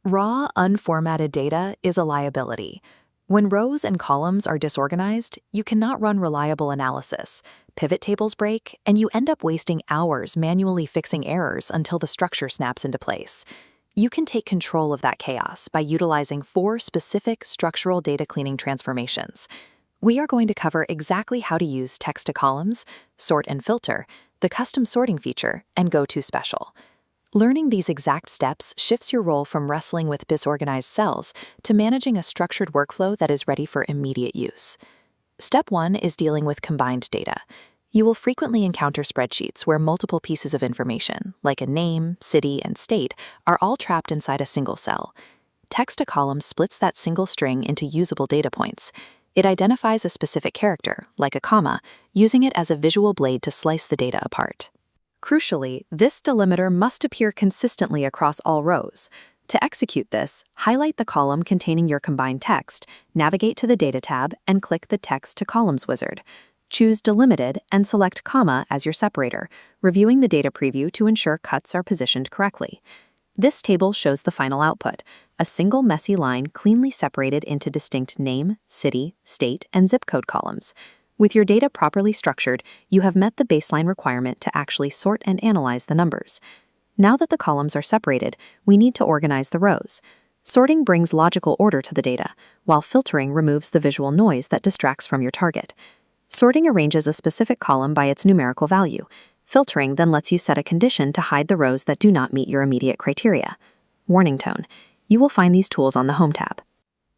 Raw, unformatted data is a liability. When rows and columns are disorganized, you cannot run reliable analysis. Pivot tables break, and you end up wasting hours manually fixing errors until the structure snaps into place. You can take control of that chaos by utilizing 4 specific structural data cleaning transformations. We are going to cover exactly how to use text to columns, sort and filter, the custom sorting feature, and go to special. Learning these exact steps shifts your role from wrestling with disorganized cells to managing a structured workflow that is ready for immediate use. Step 1 is dealing with combined data. You will frequently encounter spreadsheets where multiple pieces of information, like a name, city, and state, are all trapped inside a single cell. Text to column splits that single string into usable data points. It identifies a specific character, like a comma, using it as a visual blade to slice the data apart. Crucially, this delimiter must appear consistently across all rows. To execute this, highlight the column containing your combined text, navigate to the Data tab, and click the Text to Columns wizard. Choose Delimited and select Comma as your separator, reviewing the data preview to ensure cuts are positioned correctly. This table shows the final output, a single messy line cleanly separated into distinct name, city, state, and zip code columns. With your data properly structured, you have met the baseline requirement to actually sort and analyze the numbers. Now that the columns are separated, we need to organize the rows. Sorting brings logical order to the data, while filtering removes the visual noise that distracts from your target. Sorting arranges a specific column by its numerical value. Filtering then lets you set a condition to hide the rows that do not meet your immediate criteria. Warning tone. You will find these tools on the Home tab.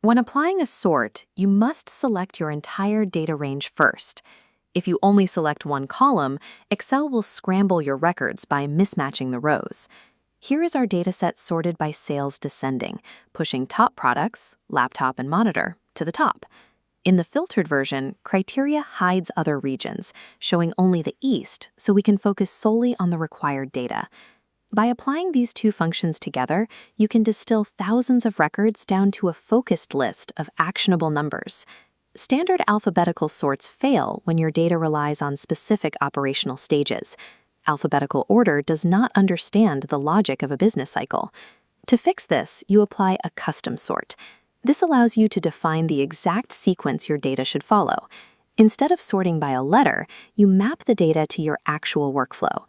When applying a sort, you must select your entire data range first. If you only select one column, Excel will scramble your records by mismatching the rows. Here is our dataset sorted by sales descending, pushing top products, laptop and monitor, to the top. In the filtered version, criteria hides other regions, showing only the East, so we can focus solely on the required data. By applying these two functions together, you can distill thousands of records down to a focused list of actionable numbers. Standard alphabetical sorts fail when your data relies on specific operational stages. Alphabetical order does not understand the logic of a business cycle. To fix this, you apply a custom sort. This allows you to define the exact sequence your data should follow. Instead of sorting by a letter, you map the data to your actual workflow.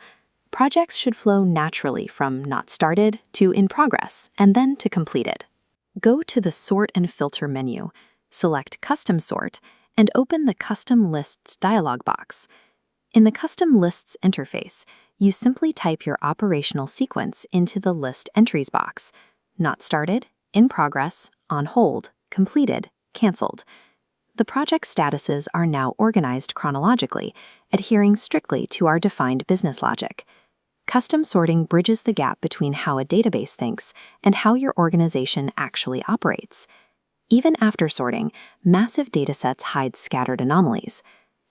Projects should flow naturally from not started to in progress, and then to completed. Go to the Sort and Filter menu, select Custom Sort, and open the Custom Lists dialog box. In the Custom Lists interface, you simply type your operational sequence into the List Entries box. Not started, in progress, on hold, completed, canceled. The project statuses are now organized chronologically, adhering strictly to our defined business logic. Custom sorting bridges the gap between how a database thinks and how your organization actually operates. Even after sorting, massive datasets hide scattered anomalies.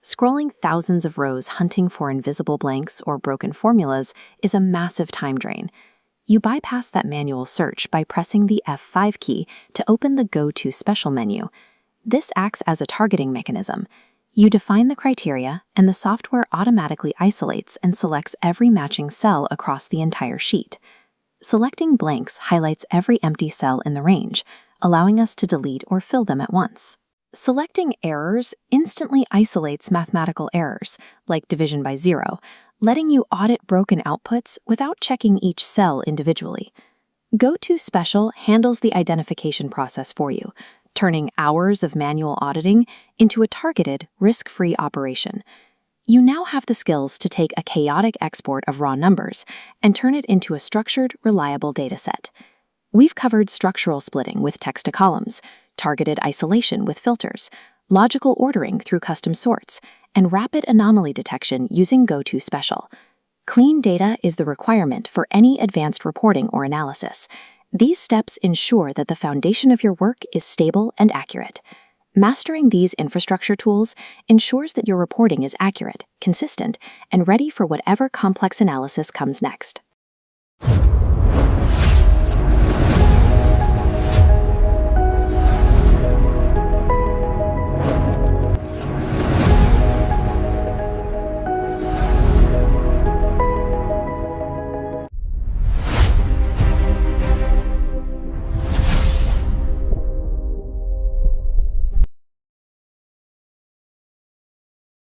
Scrolling thousands of rows hunting for invisible blanks or broken formulas is a massive time drain. You bypass that manual search by pressing the F5 key to open the Go to Special menu. This acts as a targeting mechanism. You define the criteria, and the software automatically isolates and selects every matching cell across the entire sheet. Selecting blanks highlights every empty cell in the range, allowing us to delete or fill them at once. Selecting errors instantly isolates mathematical errors, like division by 0, letting you audit broken outputs without checking each cell individually. Go to Special handles the identification process for you, turning hours of manual auditing into a targeted, risk-free operation. You now have the skills to take a chaotic export of raw numbers and turn it into a structured, reliable dataset. We've covered structural splitting with text to columns, targeted isolation with filters, logical ordering through custom sorts, and rapid anomaly detection using Go to Special. Clean data is the requirement for any advanced reporting or analysis. These steps ensure that the foundation of your work is stable and accurate. Mastering these infrastructure tools ensures that your reporting is accurate, consistent, and ready for whatever complex analysis comes next.